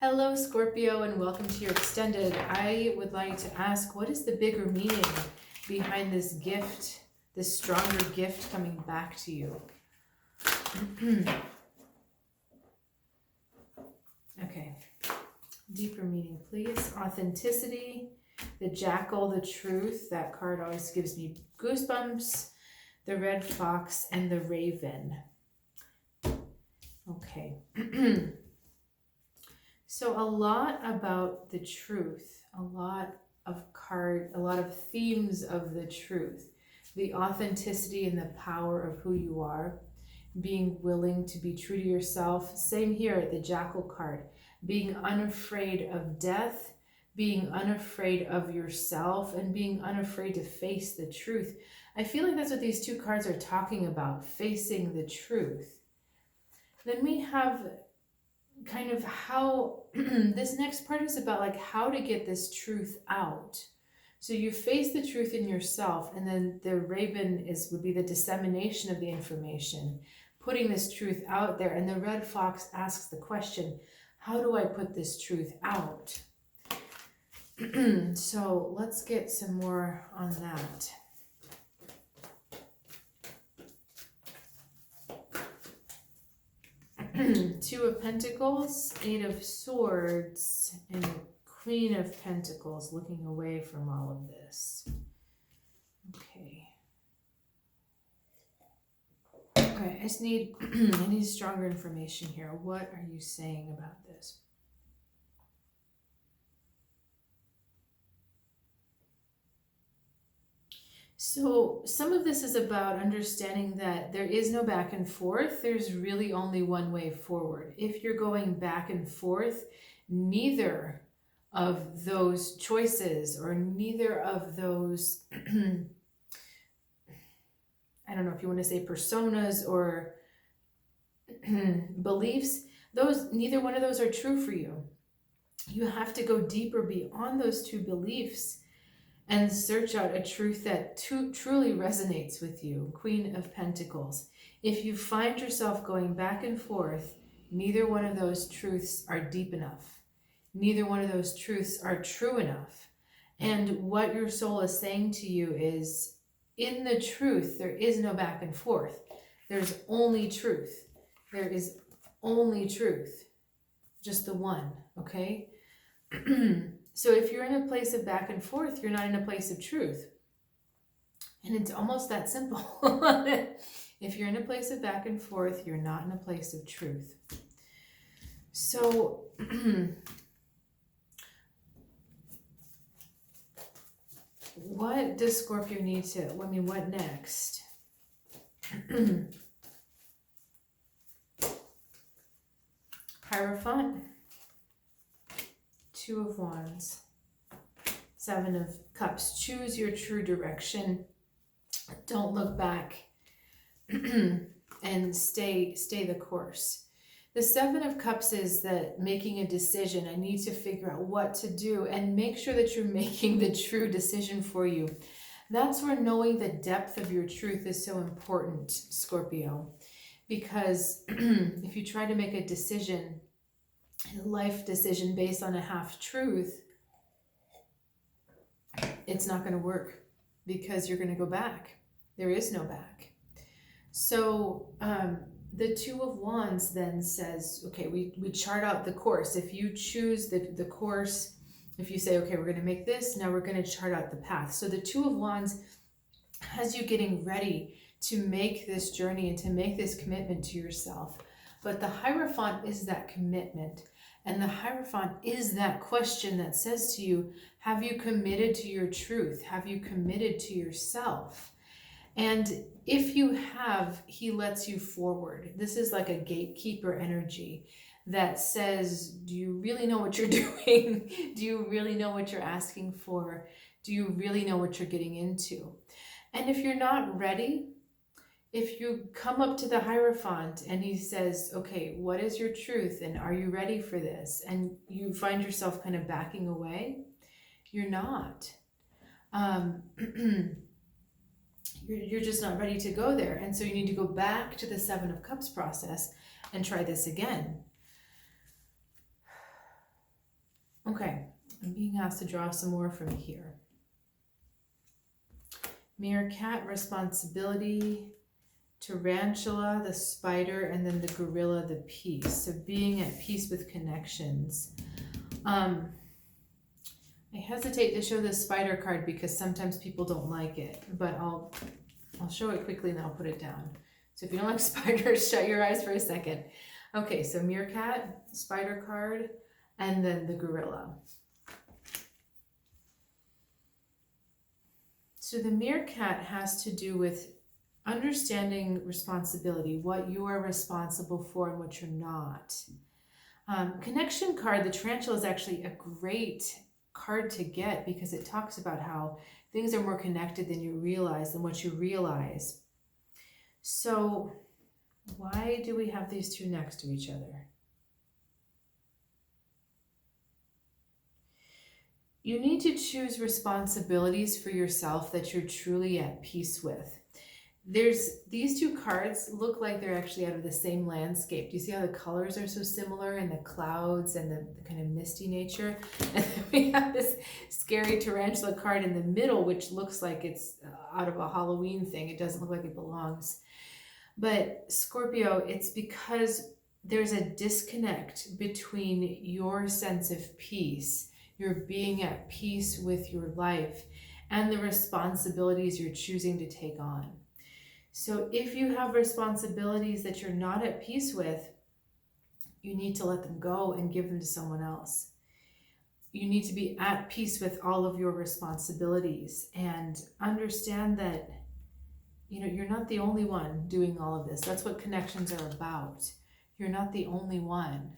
Hello, Scorpio, and welcome to your extended. I would like to ask, what is the bigger meaning behind this gift, this stronger gift coming back to you? Okay, deeper meaning, please. Authenticity, the jackal, the truth. That card always gives me goosebumps. The red fox and the raven. Okay. So a lot about the truth, a lot of themes of the truth, the authenticity and the power of who you are, being willing to be true to yourself. Same here, the jackal card, being unafraid of death, being unafraid of yourself, and being unafraid to face the truth. I feel like that's what these two cards are talking about, facing the truth. Then we have kind of how this next part is about, like, how to get this truth out. So you face the truth in yourself, and then the raven would be the dissemination of the information, putting this truth out there. And the red fox asks the question, how do I put this truth out? So let's get some more on that. Two of Pentacles, Eight of Swords, and Queen of Pentacles, looking away from all of this. Okay. Okay, I just need, I need stronger information here. What are you saying about this? So some of this is about understanding that there is no back and forth. There's really only one way forward. If you're going back and forth, neither of those choices or neither of those, I don't know if you want to say personas or beliefs, neither one of those are true for you. You have to go deeper beyond those two beliefs and search out a truth that truly resonates with you. Queen of Pentacles. If you find yourself going back and forth, neither one of those truths are deep enough. Neither one of those truths are true enough. And what your soul is saying to you is, in the truth, there is no back and forth. There's only truth. There is only truth. Just the one, okay? So if you're in a place of back and forth, you're not in a place of truth. And it's almost that simple. If you're in a place of back and forth, you're not in a place of truth. So what does Scorpio need to, what next? Hierophant. Two of Wands, Seven of Cups. Choose your true direction. Don't look back and stay the course. The Seven of Cups is that making a decision. I need to figure out what to do and make sure that you're making the true decision for you. That's where knowing the depth of your truth is so important, Scorpio. Because if you try to make a decision, a life decision based on a half-truth, it's not going to work because you're going to go back. There is no back. So the Two of Wands then says, okay, we chart out the course. If you choose the course, if you say, okay, we're going to make this, now we're going to chart out the path. So the Two of Wands has you getting ready to make this journey and to make this commitment to yourself. But the Hierophant is that commitment. And the Hierophant is that question that says to you, have you committed to your truth? Have you committed to yourself? And if you have, he lets you forward. This is like a gatekeeper energy that says, do you really know what you're doing? Do you really know what you're asking for? Do you really know what you're getting into? And if you're not ready, if you come up to the Hierophant and he says, okay, what is your truth? And are you ready for this? And you find yourself kind of backing away, you're not. You're just not ready to go there. And so you need to go back to the Seven of Cups process and try this again. Okay, I'm being asked to draw some more from here. Meerkat, responsibility. Tarantula, the spider, and then the gorilla, the peace. So being at peace with connections. I hesitate to show this spider card because sometimes people don't like it, but I'll show it quickly and then I'll put it down. So if you don't like spiders, shut your eyes for a second. Okay, so meerkat, spider card, and then the gorilla. So the meerkat has to do with understanding responsibility, what you are responsible for and what you're not. Connection card, the tarantula, is actually a great card to get because it talks about how things are more connected than you realize, than what you realize. So why do we have these two next to each other? You need to choose responsibilities for yourself that you're truly at peace with. These two cards look like they're actually out of the same landscape. Do you see how the colors are so similar, and the clouds and the kind of misty nature? And then we have this scary tarantula card in the middle, which looks like it's out of a Halloween thing. It doesn't look like it belongs. But Scorpio, it's because there's a disconnect between your sense of peace, your being at peace with your life, and the responsibilities you're choosing to take on. So if you have responsibilities that you're not at peace with, you need to let them go and give them to someone else. You need to be at peace with all of your responsibilities and understand that, you know, you're not the only one doing all of this. That's what connections are about. You're not the only one.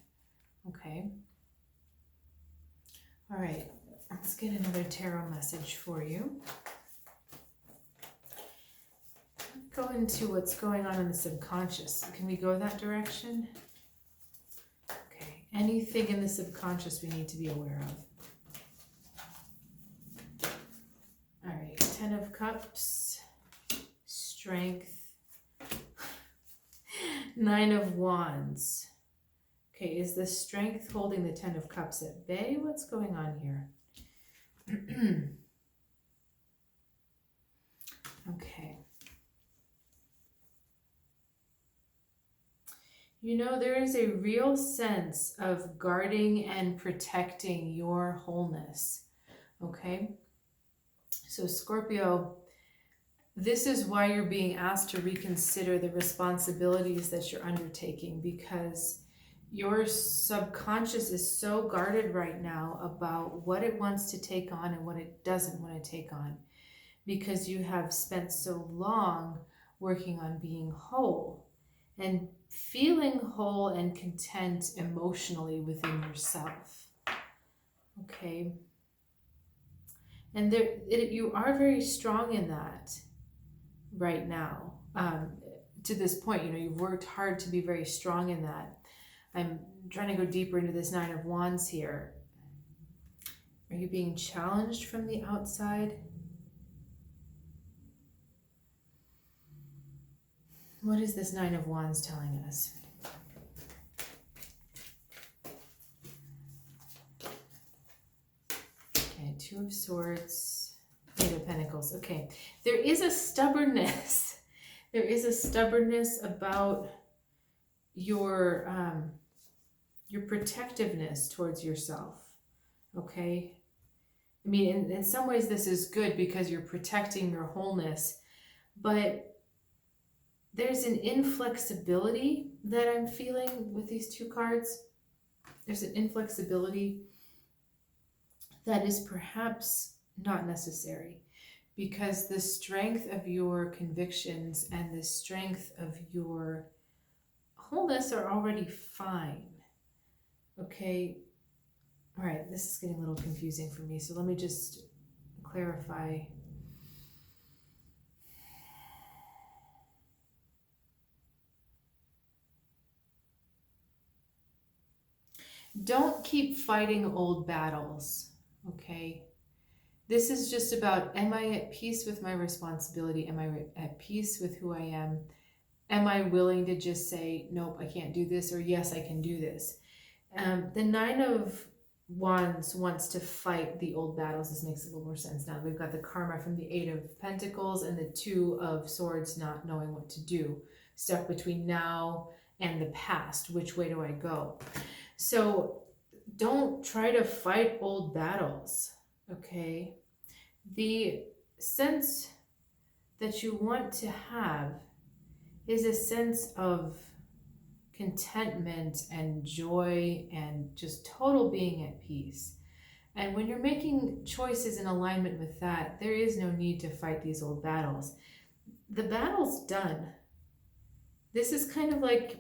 Okay. All right. Let's get another tarot message for you. Go into what's going on in the subconscious. Can we go that direction? Okay. Anything in the subconscious we need to be aware of. All right. 10 of Cups. Strength. 9 of Wands. Okay. Is the strength holding the 10 of Cups at bay? What's going on here? Okay. You know, there is a real sense of guarding and protecting your wholeness, okay? So Scorpio, this is why you're being asked to reconsider the responsibilities that you're undertaking, because your subconscious is so guarded right now about what it wants to take on and what it doesn't want to take on, because you have spent so long working on being whole and feeling whole and content emotionally within yourself. Okay. And you are very strong in that right now. To this point, you know, you've worked hard to be very strong in that. I'm trying to go deeper into this 9 of Wands here. Are you being challenged from the outside? What is this 9 of Wands telling us? Okay, 2 of Swords, 8 of Pentacles. Okay, there is a stubbornness. There is a stubbornness about your protectiveness towards yourself. Okay, I mean, in some ways this is good because you're protecting your wholeness, but there's an inflexibility that I'm feeling with these two cards. There's an inflexibility that is perhaps not necessary, because the strength of your convictions and the strength of your wholeness are already fine. Okay. All right. This is getting a little confusing for me. So let me just clarify. Don't keep fighting old battles, okay? This is just about, am I at peace with my responsibility? Am I at peace with who I am? Am I willing to just say, nope, I can't do this, or yes, I can do this? The 9 of Wands wants to fight the old battles. This makes a little more sense now. We've got the karma from the Eight of Pentacles and the Two of Swords, not knowing what to do, stuck between now and the past. Which way do I go? So don't try to fight old battles, okay? The sense that you want to have is a sense of contentment and joy and just total being at peace. And when you're making choices in alignment with that, there is no need to fight these old battles. The battle's done. This is kind of like,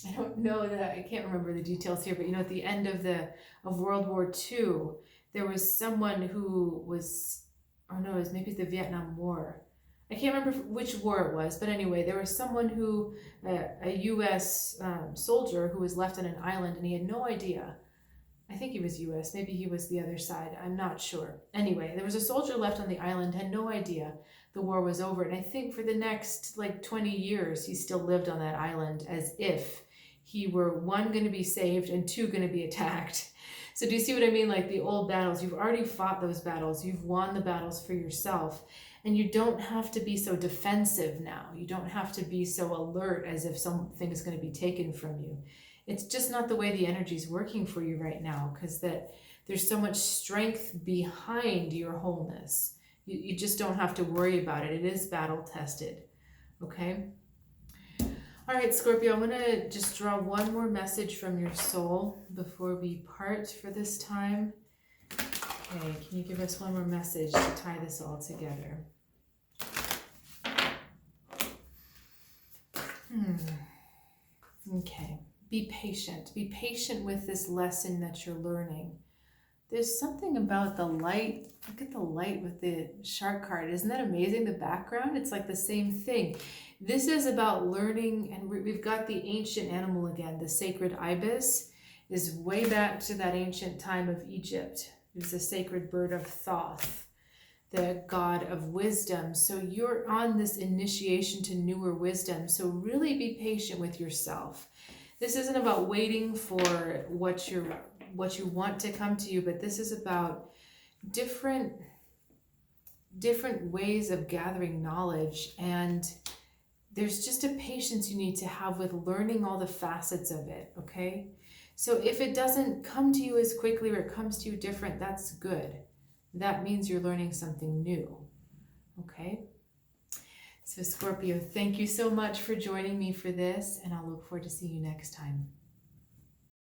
I don't know that, I can't remember the details here, but you know, at the end of World War II, there was someone who was, or no, it was maybe the Vietnam War. I can't remember which war it was, but anyway, there was someone who, a U.S. Soldier who was left on an island, and he had no idea. I think he was U.S., maybe he was the other side, I'm not sure. Anyway, there was a soldier left on the island, had no idea the war was over, and I think for the next like 20 years, he still lived on that island as if he were, one, going to be saved, and two, going to be attacked. So do you see what I mean? Like the old battles, you've already fought those battles, you've won the battles for yourself. And you don't have to be so defensive now. You don't have to be so alert as if something is going to be taken from you. It's just not the way the energy is working for you right now, because that there's so much strength behind your wholeness. You just don't have to worry about it. It is battle tested. Okay? All right, Scorpio, I'm going to just draw one more message from your soul before we part for this time. Okay, can you give us one more message to tie this all together? Okay, be patient. Be patient with this lesson that you're learning. There's something about the light. Look at the light with the shark card. Isn't that amazing? The background, it's like the same thing. This is about learning, and we've got the ancient animal again. The sacred ibis is way back to that ancient time of Egypt. It was the sacred bird of Thoth, the god of wisdom. So you're on this initiation to newer wisdom. So really be patient with yourself. This isn't about waiting for what you want to come to you, but this is about different ways of gathering knowledge. And there's just a patience you need to have with learning all the facets of it, okay? So if it doesn't come to you as quickly or it comes to you different, that's good. That means you're learning something new, okay? So Scorpio, thank you so much for joining me for this, and I'll look forward to seeing you next time.